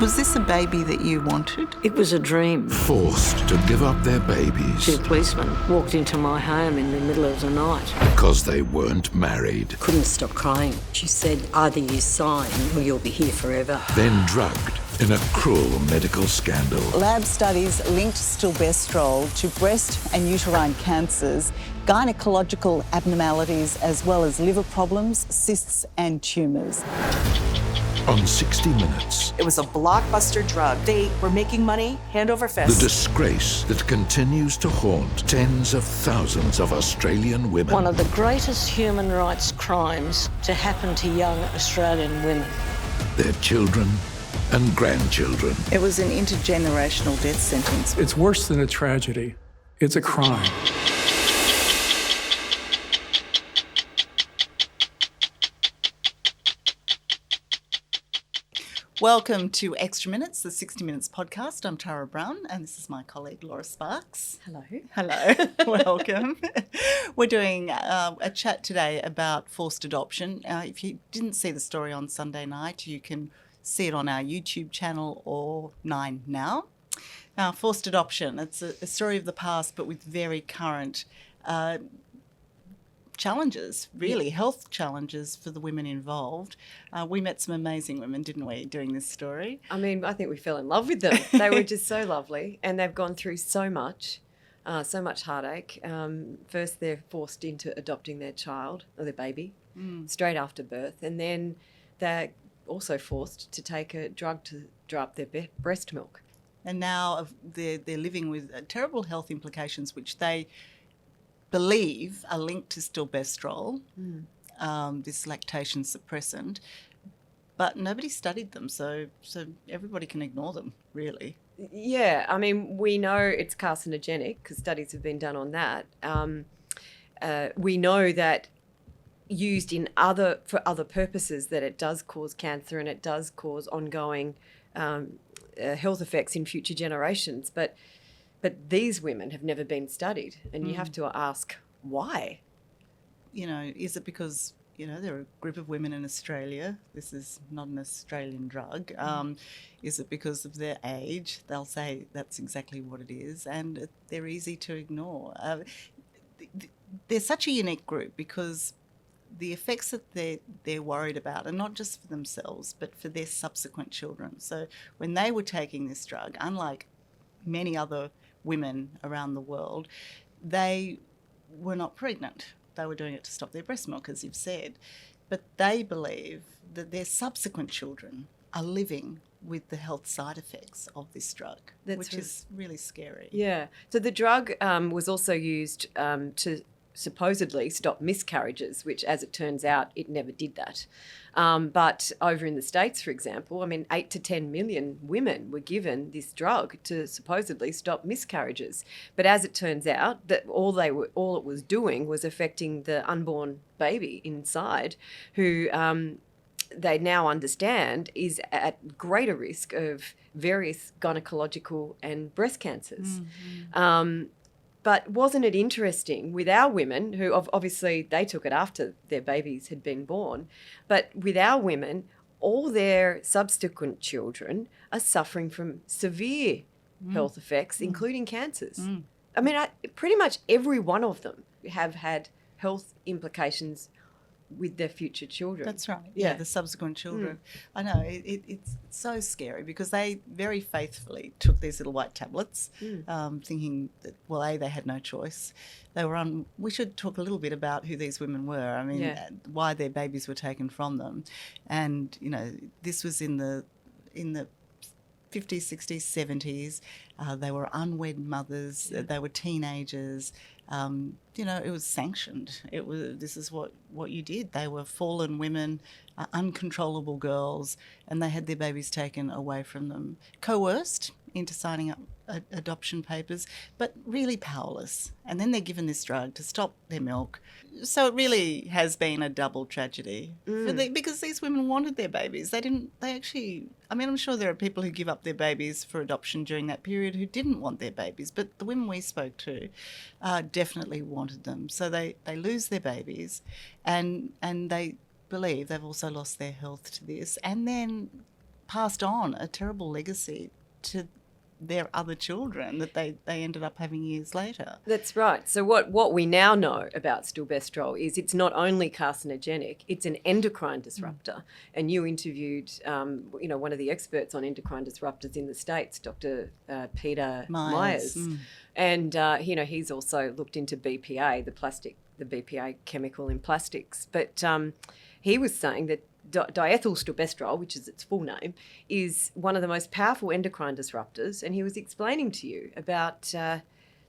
Was this a baby that you wanted? It was a dream. Forced to give up their babies. Two policemen walked into my home in the middle of the night. Because they weren't married. Couldn't stop crying. She said, either you sign or you'll be here forever. Then drugged in a cruel medical scandal. Lab studies linked stilbestrol to breast and uterine cancers, gynecological abnormalities, as well as liver problems, cysts and tumours. On 60 Minutes. It was a blockbuster drug. They were making money hand over fist. The disgrace that continues to haunt tens of thousands of Australian women. One of the greatest human rights crimes to happen to young Australian women. Their children and grandchildren. It was an intergenerational death sentence. It's worse than a tragedy. It's a crime. Welcome to Extra Minutes, the 60 Minutes podcast. I'm Tara Brown and this is my colleague Laura Sparks. Hello. Hello, welcome. We're doing a chat today about forced adoption. If you didn't see the story on Sunday night, you can see it on our YouTube channel or 9 Now. Forced adoption, it's a story of the past but with very current challenges, really, health challenges for the women involved. We met some amazing women, didn't we, doing this story? I mean, I think we fell in love with them. They were just so lovely and they've gone through so much heartache. First, they're forced into adopting their child or their baby straight after birth, and then they're also forced to take a drug to draw up their breast milk. And now they're living with terrible health implications, which they believe are linked to stilbestrol, this lactation suppressant, but nobody studied them, so everybody can ignore them, really. Yeah, I mean, we know it's carcinogenic because studies have been done on that. We know that used for other purposes that it does cause cancer and it does cause ongoing health effects in future generations, but these women have never been studied, and you have to ask why. You know, is it because, there are a group of women in Australia, this is not an Australian drug, is it because of their age? They'll say that's exactly what it is, and they're easy to ignore. They're such a unique group because the effects that they're worried about are not just for themselves, but for their subsequent children. So when they were taking this drug, unlike many other women around the world, they were not pregnant. They were doing it to stop their breast milk, as you've said. But they believe that their subsequent children are living with the health side effects of this drug, which is really scary. Yeah. So the drug was also used to supposedly stop miscarriages, which, as it turns out, it never did that. But over in the States, for example, 8 to 10 million women were given this drug to supposedly stop miscarriages. But as it turns out, that all it was doing was affecting the unborn baby inside, who they now understand is at greater risk of various gynecological and breast cancers. Mm-hmm. But wasn't it interesting with our women, who obviously they took it after their babies had been born, but with our women, all their subsequent children are suffering from severe health effects, including cancers. Pretty much every one of them have had health implications with their future children. That's right. Yeah, the subsequent children. I know, it's so scary because they very faithfully took these little white tablets, thinking that, well, they had no choice. They were we should talk a little bit about who these women were, why their babies were taken from them. And, this was in the 50s, 60s, 70s. They were unwed mothers. They were teenagers. It was sanctioned. This is what you did. They were fallen women, uncontrollable girls, and they had their babies taken away from them, coerced into signing up adoption papers, but really powerless. And then they're given this drug to stop their milk. So it really has been a double tragedy because these women wanted their babies. I'm sure there are people who give up their babies for adoption during that period who didn't want their babies, but the women we spoke to definitely wanted them. So they lose their babies and they believe they've also lost their health to this. And then passed on a terrible legacy to their other children that they ended up having years later. That's right. So what we now know about stilbestrol is it's not only carcinogenic, it's an endocrine disruptor. And you interviewed, one of the experts on endocrine disruptors in the States, Dr. Peter Myers. And, he's also looked into BPA, the BPA chemical in plastics. But he was saying that diethylstilbestrol, which is its full name, is one of the most powerful endocrine disruptors. And he was explaining to you about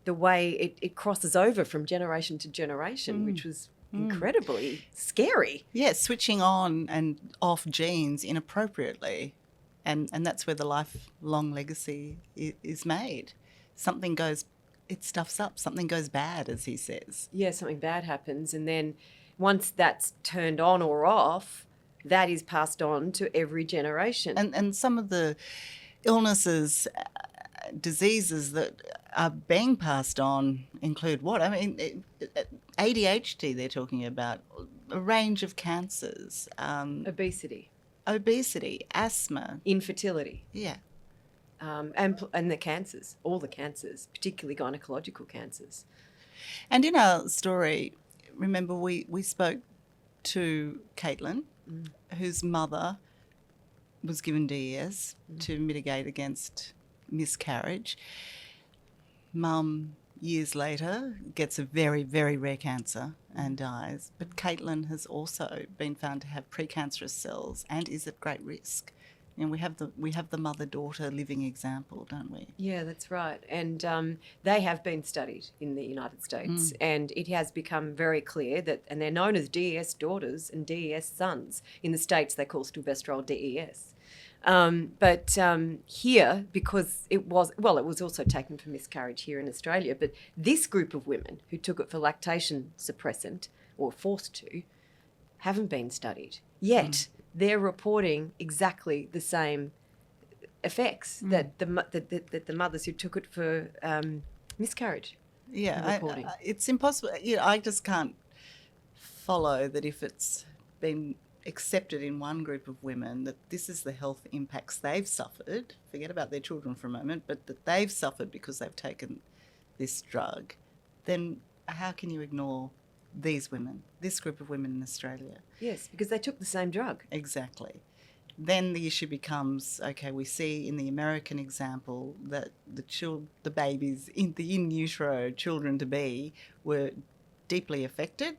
the way it crosses over from generation to generation, which was incredibly scary. Yeah, switching on and off genes inappropriately. And that's where the lifelong legacy is made. Something goes, it stuffs up, something goes bad, as he says. Yeah, something bad happens. And then once that's turned on or off, that is passed on to every generation. And some of the illnesses, diseases that are being passed on include what? I mean, ADHD they're talking about, a range of cancers. Obesity, asthma. infertility. Yeah. And the cancers, all the cancers, particularly gynecological cancers. And in our story, remember we spoke to Caitlin, whose mother was given DES to mitigate against miscarriage. Mum, years later, gets a very, very rare cancer and dies. But Caitlin has also been found to have precancerous cells and is at great risk. And we have the mother-daughter living example, don't we? Yeah, that's right. And they have been studied in the United States, and it has become very clear that, and they're known as DES daughters and DES sons. In the States, they call stilbestrol DES. But here, because it was also taken for miscarriage here in Australia, but this group of women who took it for lactation suppressant, or forced to, haven't been studied yet. They're reporting exactly the same effects that the mothers who took it for miscarriage. Yeah, reporting. It's impossible. I just can't follow that if it's been accepted in one group of women that this is the health impacts they've suffered. Forget about their children for a moment, but that they've suffered because they've taken this drug. Then how can you ignore these women, this group of women in Australia? Yes, because they took the same drug. Exactly. Then the issue becomes, okay, we see in the American example that the babies, the in utero children to be, were deeply affected.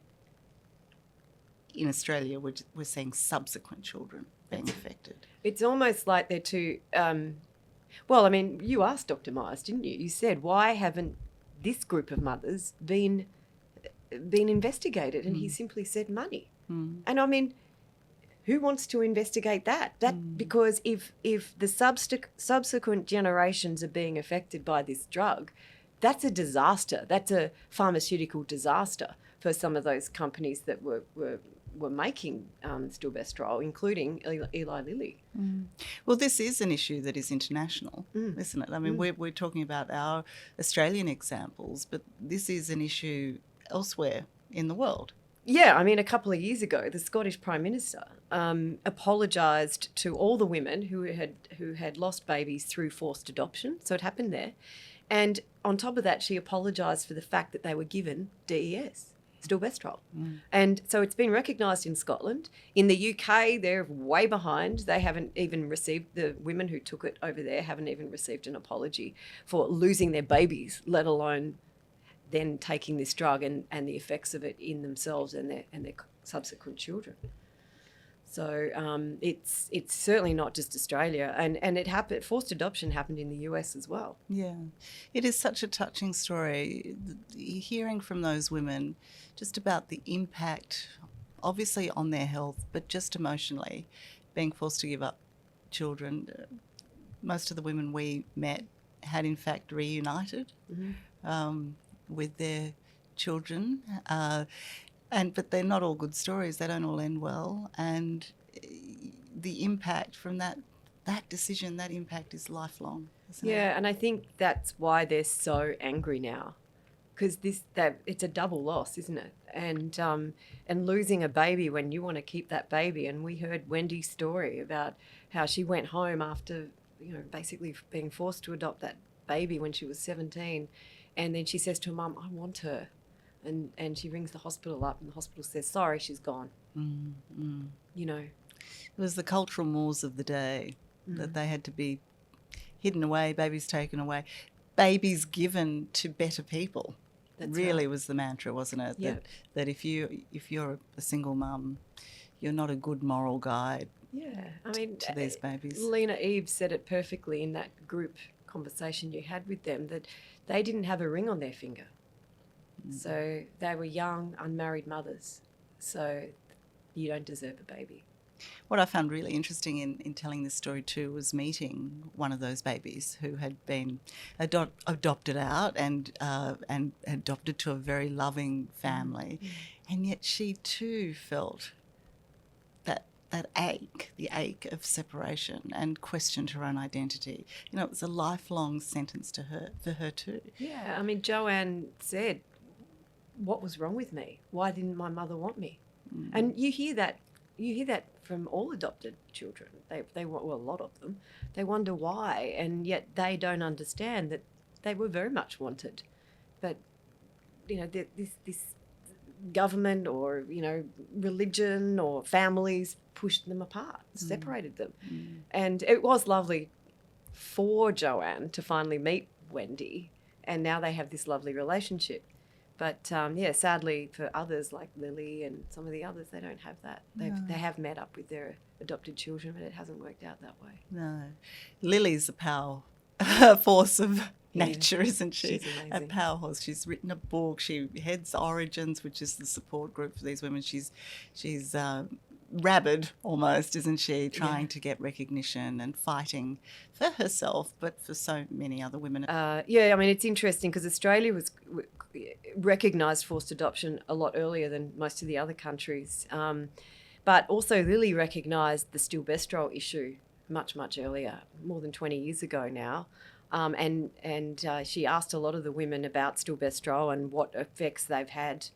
In Australia, we're seeing subsequent children being affected. It's almost like they're too... you asked Dr. Myers, didn't you? You said, why haven't this group of mothers been investigated? And he simply said money. And I mean, who wants to investigate that? Because if the subsequent generations are being affected by this drug, that's a disaster. That's a pharmaceutical disaster for some of those companies that were making stilbestrol, including Eli Lilly. Well, this is an issue that is international, isn't it? I mean, we're talking about our Australian examples, but this is an issue elsewhere in the world. Yeah, I mean, a couple of years ago, the Scottish Prime Minister apologised to all the women who had lost babies through forced adoption. So it happened there. And on top of that, she apologised for the fact that they were given DES, stilbestrol. And so it's been recognised in Scotland. In the UK, they're way behind. They haven't even received, the women who took it over there haven't even received an apology for losing their babies, let alone then taking this drug and the effects of it in themselves and their subsequent children. So it's certainly not just Australia, and it happened. Forced adoption happened in the US as well. Yeah, it is such a touching story. Hearing from those women just about the impact, obviously on their health, but just emotionally, being forced to give up children. Most of the women we met had in fact reunited. With their children, but they're not all good stories. They don't all end well, and the impact from that decision, that impact is lifelong. Isn't it? And I think that's why they're so angry now, because it's a double loss, isn't it? And losing a baby when you want to keep that baby. And we heard Wendy's story about how she went home after, basically being forced to adopt that baby when she was 17, and then she says to her mum, "I want her," and she rings the hospital up, and the hospital says, "Sorry, she's gone." It was the cultural mores of the day that they had to be hidden away, babies taken away, babies given to better people. That's really right. was the mantra, wasn't it? Yeah. That if you're a single mum, you're not a good moral guide. Yeah, I mean, to these babies. Lena Eves said it perfectly in that group conversation you had with them, that they didn't have a ring on their finger. So they were young, unmarried mothers. So you don't deserve a baby. What I found really interesting in telling this story too was meeting one of those babies who had been adopted out and adopted to a very loving family, and yet she too felt that ache, the ache of separation, and questioned her own identity. It was a lifelong sentence for her too. Yeah, I mean, Joanne said, "What was wrong with me? Why didn't my mother want me?" And you hear that from all adopted children. They want, well, a lot of them. They wonder why, and yet they don't understand that they were very much wanted, but this government or religion or families pushed them apart, separated them. And it was lovely for Joanne to finally meet Wendy, and now they have this lovely relationship. But sadly for others like Lily and some of the others, they don't have that. They have met up with their adopted children, but it hasn't worked out that way. No, Lily's a force of nature, isn't she? She's amazing. A powerhouse. She's written a book. She heads Origins, which is the support group for these women. She's rabid almost, isn't she? Trying to get recognition and fighting for herself, but for so many other women. I mean, it's interesting because Australia was recognised forced adoption a lot earlier than most of the other countries. But also Lily recognised the stilbestrol issue much, much earlier, more than 20 years ago now. And she asked a lot of the women about stilbestrol and what effects they've had,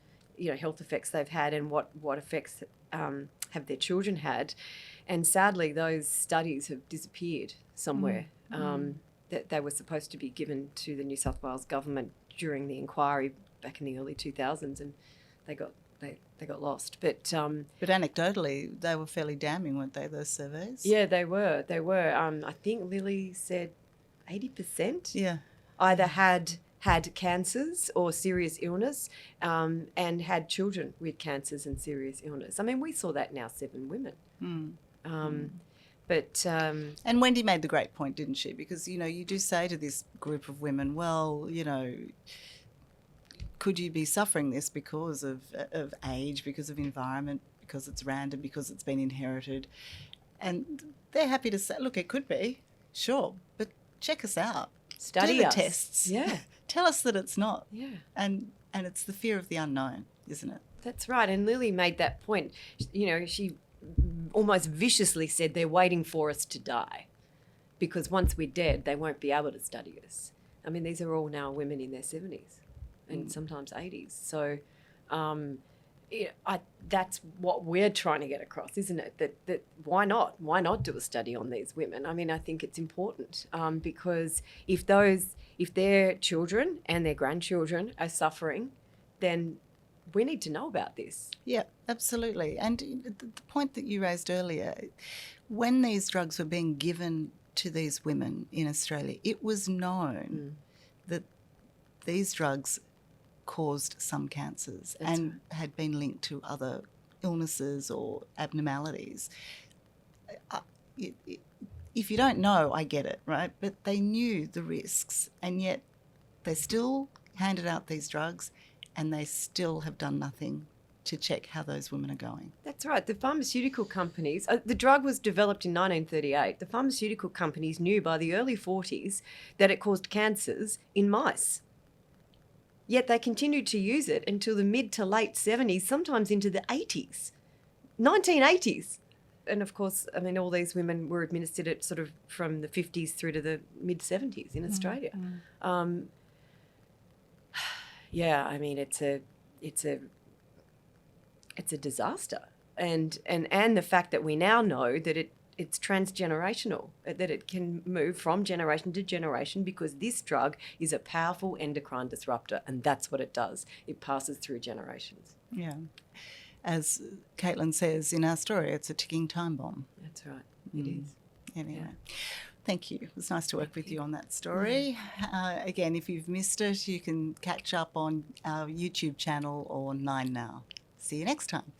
health effects they've had, and what effects have their children had. And sadly, those studies have disappeared somewhere. That they were supposed to be given to the New South Wales government during the inquiry back in the early 2000s, and they got lost. But anecdotally, they were fairly damning, weren't they, those surveys? Yeah, they were. I think Lily said 80% either had cancers or serious illness, and had children with cancers and serious illness. I mean, we saw that in our 7 women. But and Wendy made the great point, didn't she? Because you do say to this group of women, well, could you be suffering this because of age, because of environment, because it's random, because it's been inherited? And they're happy to say, look, it could be, sure, but check us out. Study Do the us. tests. Yeah. Tell us that it's not. Yeah. And it's the fear of the unknown, isn't it? That's right. And Lily made that point. She almost viciously said they're waiting for us to die, because once we're dead, they won't be able to study us. I mean, these are all now women in their 70s and sometimes 80s. So that's what we're trying to get across, isn't it? That why not? Why not do a study on these women? I mean, I think it's important because if their children and their grandchildren are suffering, then we need to know about this. Yeah, absolutely. And the point that you raised earlier, when these drugs were being given to these women in Australia, it was known that these drugs caused some cancers and had been linked to other illnesses or abnormalities. If you don't know, I get it, right? But they knew the risks, and yet they still handed out these drugs, and they still have done nothing to check how those women are going. That's right. The pharmaceutical companies, the drug was developed in 1938. The pharmaceutical companies knew by the early 40s that it caused cancers in mice. Yet they continued to use it until the mid to late 70s, sometimes into the 80s, 1980s. And of course, I mean, all these women were administered it sort of from the 50s through to the mid 70s in Australia. yeah, I mean, it's a disaster, and the fact that we now know that it's transgenerational, that it can move from generation to generation because this drug is a powerful endocrine disruptor, and that's what it does. It passes through generations. Yeah. As Caitlin says in our story, it's a ticking time bomb. That's right. It is. Anyway, thank you. It was nice to work with you on that story. Again, if you've missed it, you can catch up on our YouTube channel or 9 Now. See you next time.